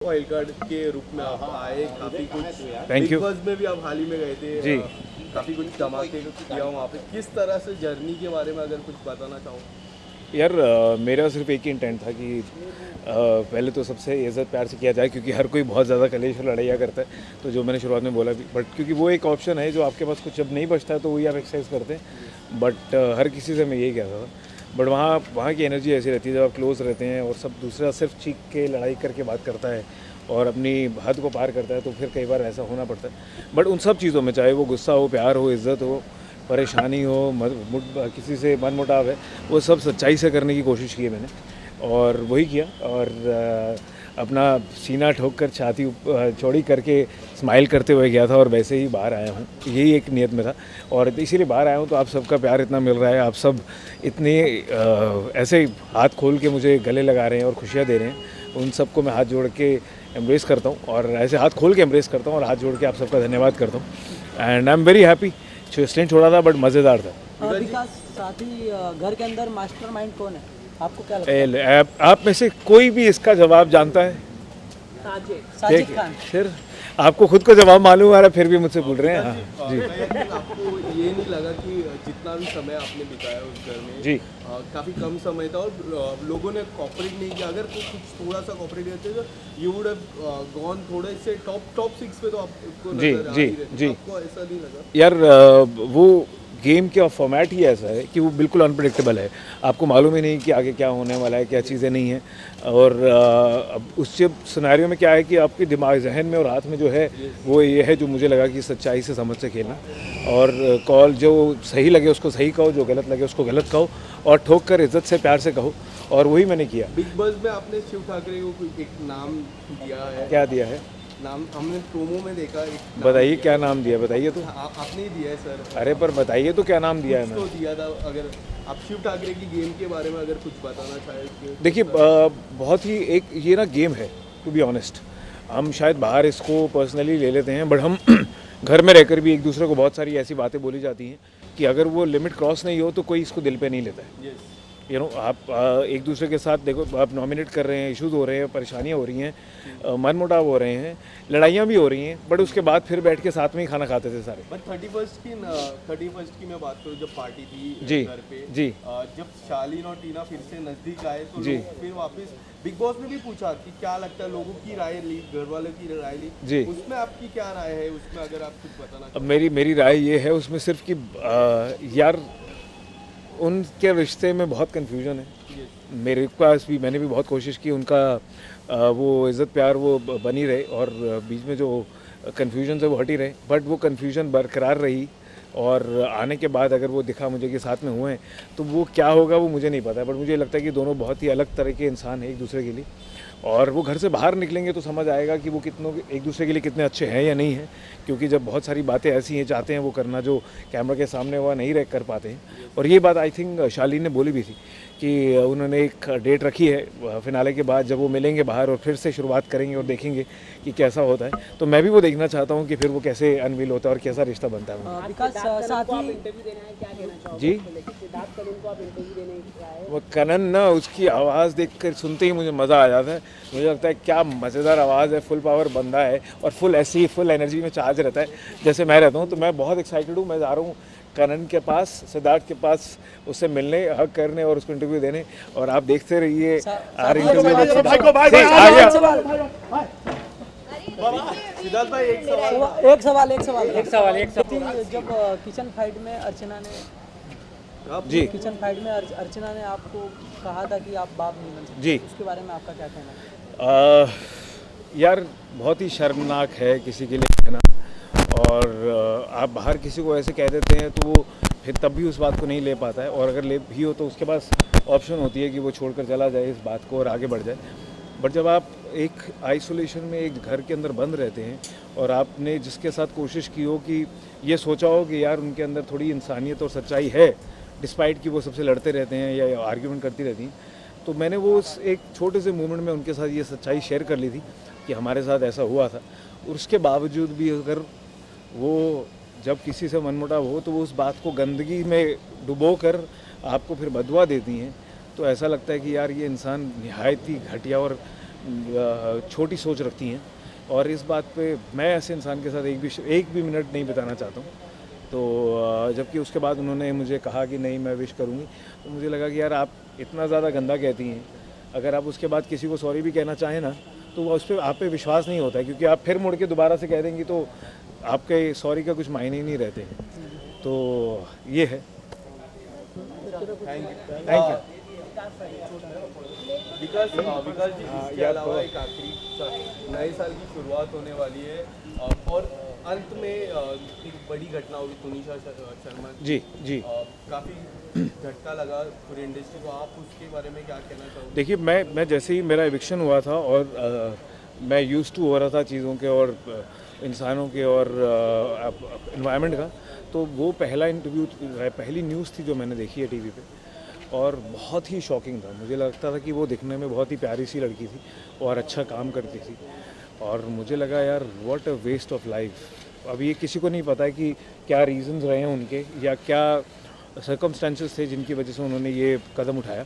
Wild card के रूप में आप आए, काफ़ी कुछ थैंक यू बिग बॉस में भी आप हाल ही में गए थे जी। काफ़ी कुछ धमाके किया वहाँ पे। किस तरह से जर्नी के बारे में अगर कुछ बताना चाहो? यार मेरा सिर्फ एक ही इंटेंट था कि पहले तो सबसे इज़्ज़त प्यार से किया जाए, क्योंकि हर कोई बहुत ज़्यादा कलेश और लड़ाइयाँ करता है। तो जो मैंने शुरुआत में बोला भी, बट क्योंकि वो एक ऑप्शन है जो आपके पास कुछ जब नहीं बचता है तो वही आप एक्सरसाइज करते हैं। बट हर किसी से मैं यही कहता था। बट वहाँ की एनर्जी ऐसी रहती है जब आप क्लोज रहते हैं और सब दूसरा सिर्फ चीख के लड़ाई करके बात करता है और अपनी हद को पार करता है, तो फिर कई बार ऐसा होना पड़ता है। बट उन सब चीज़ों में, चाहे वो गुस्सा हो, प्यार हो, इज़्ज़त हो, परेशानी हो, किसी से मनमुटाव है, वो सब सच्चाई से करने की कोशिश की है मैंने, और वही किया। और अपना सीना ठोक कर छाती चौड़ी करके स्माइल करते हुए गया था, और वैसे ही बाहर आया हूँ। यही एक नियत में था, और इसीलिए बाहर आया हूँ। तो आप सबका प्यार इतना मिल रहा है, आप सब इतने ऐसे हाथ खोल के मुझे गले लगा रहे हैं और खुशियाँ दे रहे हैं, उन सबको मैं हाथ जोड़ के एम्ब्रेस करता हूँ, और ऐसे हाथ खोल के एम्ब्रेस करता हूँ और हाथ जोड़ के आप सबका धन्यवाद करता हूँ। And I am very happy. Stand छोड़ा था बट मज़ेदार था। विकास, साथ ही घर के अंदर मास्टरमाइंड कौन है, आपको क्या लगता है? आप में से कोई भी इसका जवाब जानता है? साजिद खान। फिर आपको खुद को जवाब मालूम आ रहा है, फिर भी मुझसे पूछ रहे हैं। हाँ जी आपको ये नहीं लगा कि जितना भी समय आपने बिताया उस घर में जी। काफ़ी कम समय था और लोगों ने कॉपरेट नहीं किया? अगर कुछ थोड़ा सा कॉपरेट करते तो यू वुड हैव गॉन थोड़े से टॉप 6 पे तो आपको जी नजर आ जी ही रहे थे। जी। आपको ऐसा नहीं लगा? यार वो गेम का फॉर्मेट ही ऐसा है कि वो बिल्कुल अनप्रेडिक्टेबल है। आपको मालूम ही नहीं कि आगे क्या होने वाला है, क्या चीज़ें नहीं हैं। और अब उस सिनेरियो में क्या है कि आपके दिमाग, जहन में और हाथ में जो है वो ये है, जो मुझे लगा कि सच्चाई से समझ से खेलना, और कॉल जो सही लगे उसको सही कहो, जो गलत लगे उसको गलत कहो, और ठोक कर इज़्ज़त से प्यार से कहो, और वही मैंने किया। बिग बॉस में आपने शिव ठाकरे को कोई एक नाम दिया है? क्या दिया है? नाम हमने प्रोमो में देखा, एक नाम बताइए दिया क्या नाम दिया, बताइए तो। आपने ही दिया है सर। अरे पर बताइए तो क्या नाम दिया है कुछ मैंने। तो दिया था। अगर आप शिव ठाकरे की गेम के बारे में अगर कुछ बताना चाहें। देखिए बहुत ही एक ये ना गेम है, टू बी ऑनेस्ट। हम शायद बाहर इसको पर्सनली ले लेते हैं, बट हम घर में रहकर भी एक दूसरे को बहुत सारी ऐसी बातें बोली जाती हैं कि अगर वो लिमिट क्रॉस नहीं हो तो कोई इसको दिल पे नहीं लेता है। यू नो, आप एक दूसरे के साथ देखो, आप नॉमिनेट कर रहे हैं, इश्यूज़ हो रहे हैं, परेशानियाँ हो रही हैं, मनमुटाव हो रहे हैं, लड़ाइयाँ भी हो रही हैं, बट उसके बाद फिर बैठ के साथ में ही खाना खाते थे सारे। बट 31st की मैं बात करूँ, जब पार्टी थी जी घर पे जी। जब शालीन और टीना फिर से नजदीक आए तो जी। लोग फिर वापस बिग बॉस में भी पूछा कि क्या लगता है, लोगों की राय ली, घर वालों की राय ली जी। उसमें आपकी क्या राय है? उसमें अगर आप कुछ बताना अब मेरी राय ये है उसमें सिर्फ कि यार उनके रिश्ते में बहुत कन्फ्यूजन है। मेरे पास भी, मैंने भी बहुत कोशिश की उनका वो इज़्ज़त प्यार वो बनी रहे, और बीच में जो कन्फ्यूजन है वो हटी रहे, बट वो कन्फ्यूजन बरकरार रही। और आने के बाद अगर वो दिखा मुझे कि साथ में हुए हैं, तो वो क्या होगा वो मुझे नहीं पता, बट मुझे लगता है कि दोनों बहुत ही अलग तरह के इंसान हैं एक दूसरे के लिए, और वो घर से बाहर निकलेंगे तो समझ आएगा कि वो कितनों एक दूसरे के लिए कितने अच्छे हैं या नहीं हैं। क्योंकि जब बहुत सारी बातें ऐसी हैं, चाहते हैं वो करना जो कैमरा के सामने वह नहीं रह कर पाते हैं। और ये बात आई थिंक शालीन ने बोली भी थी कि उन्होंने एक डेट रखी है फिनाले के बाद, जब वो मिलेंगे बाहर और फिर से शुरुआत करेंगे और देखेंगे कि कैसा होता है। तो मैं भी वो देखना चाहता हूँ कि फिर वो कैसे अनवील होता है और कैसा रिश्ता बनता है। विकास, साथ ही जी, वो कनन ना, उसकी आवाज़ देखकर सुनते ही मुझे मज़ा आ जाता है। मुझे लगता है क्या मज़ेदार आवाज़ है, फुल पावर बंदा है, और फुल ऐसी फुल एनर्जी में चार्ज रहता है जैसे मैं रहता हूँ। तो मैं बहुत एक्साइटेड हूँ। मैं जा रहा हूँ कनन के पास, सिद्धार्थ के पास, उससे मिलने, हक करने और उसको इंटरव्यू देने। और आप देखते रहिए इंटरव्यू। सिद्धार्थ भाई, एक सवाल। जब किचन फाइट में अर्चना ने आपको कहा था कि आप बाप नहीं बन सकते, जी। उसके बारे में आपका क्या कहना है? यार बहुत ही शर्मनाक है किसी के लिए कहना, और आप बाहर किसी को ऐसे कह देते हैं तो वो फिर तब भी उस बात को नहीं ले पाता है, और अगर ले भी हो तो उसके पास ऑप्शन होती है कि वो छोड़कर चला जाए इस बात को और आगे बढ़ जाए। बट जब आप एक आइसोलेशन में एक घर के अंदर बंद रहते हैं, और आपने जिसके साथ कोशिश की हो कि ये सोचा हो कि यार उनके अंदर थोड़ी इंसानियत और सच्चाई है, डिस्पाइट कि वो सबसे लड़ते रहते हैं या आर्ग्यूमेंट करती रहती हैं, तो मैंने वो उस एक छोटे से मोमेंट में उनके साथ ये सच्चाई शेयर कर ली थी कि हमारे साथ ऐसा हुआ था। और उसके बावजूद भी अगर वो जब किसी से मनमुटाव हो तो वो उस बात को गंदगी में डुबो कर आपको फिर बदुआ देती हैं, तो ऐसा लगता है कि यार ये इंसान निहायत ही घटिया और छोटी सोच रखती हैं, और इस बात पे मैं ऐसे इंसान के साथ एक भी मिनट नहीं बिताना चाहता हूँ। तो जबकि उसके बाद उन्होंने मुझे कहा कि नहीं मैं विश करूँगी, तो मुझे लगा कि यार आप इतना ज़्यादा गंदा कहती हैं, अगर आप उसके बाद किसी को सॉरी भी कहना चाहें ना तो उस पर आप पे विश्वास नहीं होता है, क्योंकि आप फिर मुड़ के दोबारा से कह देंगी तो आपके सॉरी का कुछ मायने ही नहीं रहते हैं। तो ये है। Thank you. विकास जी, इसके अलावा एक आखिरी नए साल की शुरुआत होने वाली है, और अंत में एक बड़ी घटना हुई तुनिशा शर्मा की। जी काफ़ी झटका लगा पूरी इंडस्ट्री को, आप उसके बारे में क्या कहना चाहोगे? देखिए, मैं जैसे ही मेरा एविक्शन हुआ था और मैं यूज़ टू हो रहा था चीज़ों के और इंसानों के और इन्वायरमेंट का, तो वो पहली न्यूज़ थी जो मैंने देखी है टीवी पे, और बहुत ही शॉकिंग था। मुझे लगता था कि वो दिखने में बहुत ही प्यारी सी लड़की थी और अच्छा काम करती थी, और मुझे लगा यार what a waste of life. अब ये किसी को नहीं पता है कि क्या रीजंस रहे हैं उनके या क्या सर्कमस्टेंसेस थे जिनकी वजह से उन्होंने ये कदम उठाया,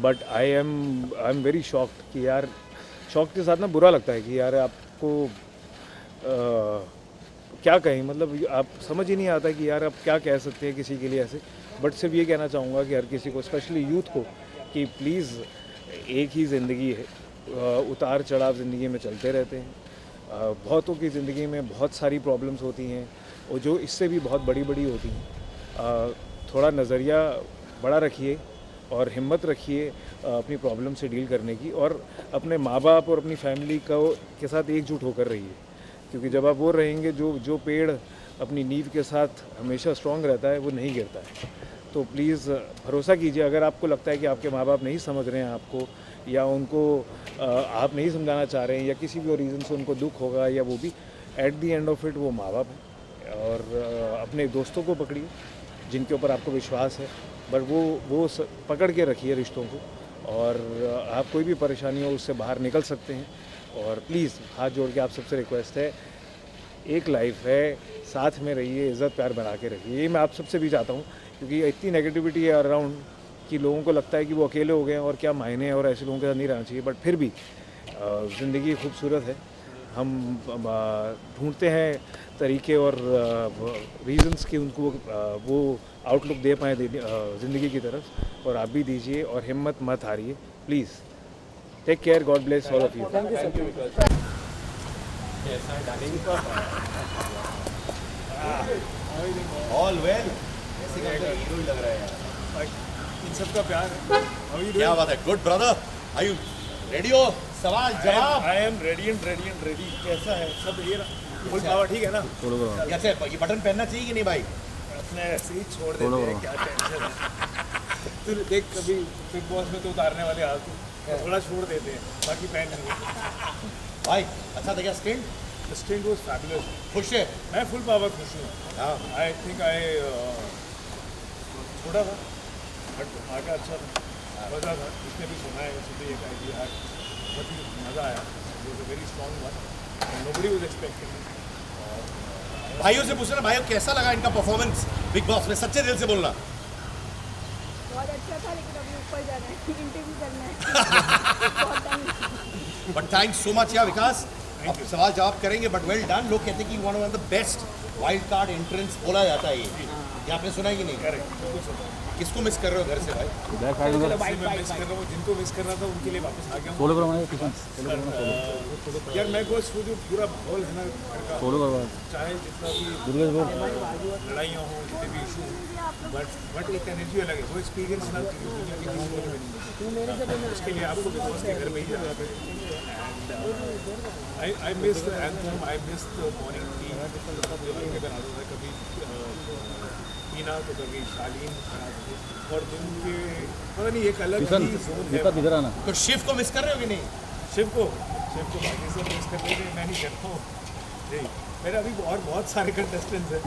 but I am very shocked कि यार, शॉक के साथ ना बुरा लगता है कि यार आपको क्या कहें, मतलब आप समझ ही नहीं आता कि यार आप क्या कह सकते हैं किसी के लिए ऐसे। बट सिर्फ ये कहना चाहूँगा कि हर किसी को, स्पेशली यूथ को, कि प्लीज़ एक ही ज़िंदगी है, उतार चढ़ाव ज़िंदगी में चलते रहते हैं। बहुतों की ज़िंदगी में बहुत सारी प्रॉब्लम्स होती हैं और जो इससे भी बहुत बड़ी बड़ी होती हैं। थोड़ा नज़रिया बड़ा रखिए और हिम्मत रखिए अपनी प्रॉब्लम से डील करने की, और अपने माँ बाप और अपनी फैमिली के साथ एकजुट होकर रहिए, क्योंकि जब आप वो रहेंगे, जो पेड़ अपनी नींव के साथ हमेशा स्ट्रॉन्ग रहता है वो नहीं गिरता है। तो प्लीज़ भरोसा कीजिए, अगर आपको लगता है कि आपके माँ बाप नहीं समझ रहे हैं आपको, या उनको आप नहीं समझाना चाह रहे हैं, या किसी भी रीज़न से उनको दुख होगा, या वो भी at the end of it वो माँ बाप हैं। और अपने दोस्तों को पकड़िए जिनके ऊपर आपको विश्वास है, बट वो पकड़ के रखिए रिश्तों को, और आप कोई भी परेशानी हो उससे बाहर निकल सकते हैं। और प्लीज़ हाथ जोड़ के आप सबसे रिक्वेस्ट है, एक लाइफ है, साथ में रहिए, इज़्ज़त प्यार बना के रखिए। ये मैं आप सबसे भी चाहता हूँ, क्योंकि इतनी नेगेटिविटी है अराउंड कि लोगों को लगता है कि वो अकेले हो गए हैं और क्या मायने हैं, और ऐसे लोगों के साथ नहीं रहना चाहिए। बट फिर भी ज़िंदगी खूबसूरत है, हम ढूंढते हैं तरीके और रीजंस कि उनको वो आउटलुक दे पाएँ ज़िंदगी की तरफ, और आप भी दीजिए, और हिम्मत मत हारिए please. Take care, god bless all of you. Thank you Vikas. All well, ऐसे का हीरो ही लग रहा है यार। इन सबका प्यार। क्या बात है, good brother. Are you ready? हो सवाल जवाब। I am radiant ready. कैसा है सब? ये फुल पावर ठीक है ना? कैसे ये बटन पहनना चाहिए कि नहीं भाई? अपने ऐसे ही छोड़ देते हैं, क्या टेंशन है। तू देख, कभी बिग बॉस में तो उतारने वाले हाल तो थोड़ा छोड़ देते हैं, बाकी पहन नहीं। भाई अच्छा था क्या स्टिंट? Sting was fabulous. खुश है? मैं फुल पावर खुश हूँ। हाँ। आई थिंक छोटा था बट आगे अच्छा था, मज़ा था। जिसने भी सुना है उसे भी एक आइडिया बहुत ही मज़ा आया। It was a very strong one, nobody was expecting. भाइयों से पूछना, भाइयों कैसा लगा इनका परफॉर्मेंस बिग बॉस में? सच्चे दिल से बोलना। बहुत अच्छा था, लेकिन अभी ऊपर जाना है, इंटरव्यू करना है। बहुत time. But thanks so much यार विकास। अब सवाल जवाब करेंगे, बट वेल डन। लोग कहते हैं कि one of the best wild card entrance बोला जाता है ये आपने सुना है कि नहीं? किसको मिस कर रहे हो घर से भाई? मिस कर रहा हूँ, जिनको मिस करना था उनके लिए वापस आ गया यार। मैं को जो पूरा माहौल है ना घर का, चाहे जितना भी लड़ाइयाँ हों, जितने भी इशू हों, बट एक एनर्जी अलग है। वो एक्सपीरियंस ना दुनिया की किसी को भी नहीं मिलता। उसके लिए आपको बिग बॉस के घर में ही जाना पड़ेगा। I miss the anthem, I miss the morning tea जो लड़के बनाता था, कभी टीना तो कभी शालीन, और दिन के पता नहीं एक अलग ही जोन है। तो शिव को मिस कर रहे हो कि नहीं? शिव को बाकी सब मिस कर लेंगे, मैं नहीं करता हूँ जी। मेरे अभी और बहुत सारे कंटेस्टेंट्स हैं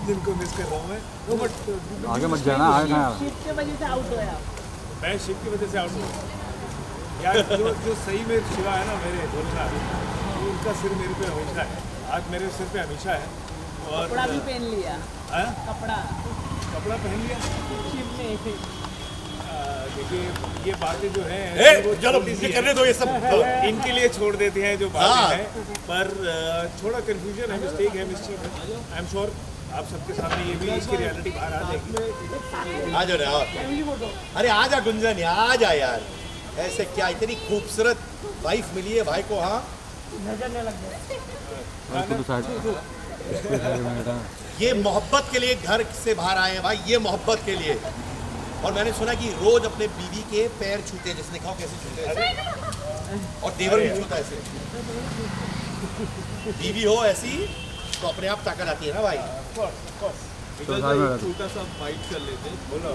जिनको मिस कर रहा हूँ मैं। तो बट आगे मत जाना, आगे कहाँ? शिफ्ट की वजह से आउट हुआ आप। मैं शिव की वजह से आउट हूँ यार। जो सही में शिवा है ना मेरे बोलना, तो उनका सिर मेरे पे हमेशा है, हाथ मेरे सिर पे हमेशा है। और कपड़ा भी पहन लिया। हाँ? कपड़ा कपड़ा पहन लिया शिफ्ट में थे। देखिए ये बातें जो हैं ए, चलो ये करने दो ये सब। इनके लिए छोड़ देते हैं जो हाँ। बातें हैं, पर थोड़ा कंफ्यूजन है, मिस्टेक है, मिस्टेक है। आई एम श्योर आप सबके सामने ये भी इसकी रियलिटी बाहर आ जाएगी। आ जाओ रे आओ। अरे आ जा गुंजन, आ जा यार। ऐसे क्या इतनी खूबसूरत वाइफ मिली है भाई को। हाँ ये मोहब्बत के लिए घर से बाहर आए हैं भाई, ये मोहब्बत के लिए। और मैंने सुना कि रोज अपने बीवी के पैर छूते हैं, जिसने खाओ कैसे छूते हैं ऐसे। और देवर भी छूता है ऐसे। बीवी हो ऐसी तो अपने आप ताकत आती है ना भाई। छोटा सा फाइट कर लेते हैं। बोलो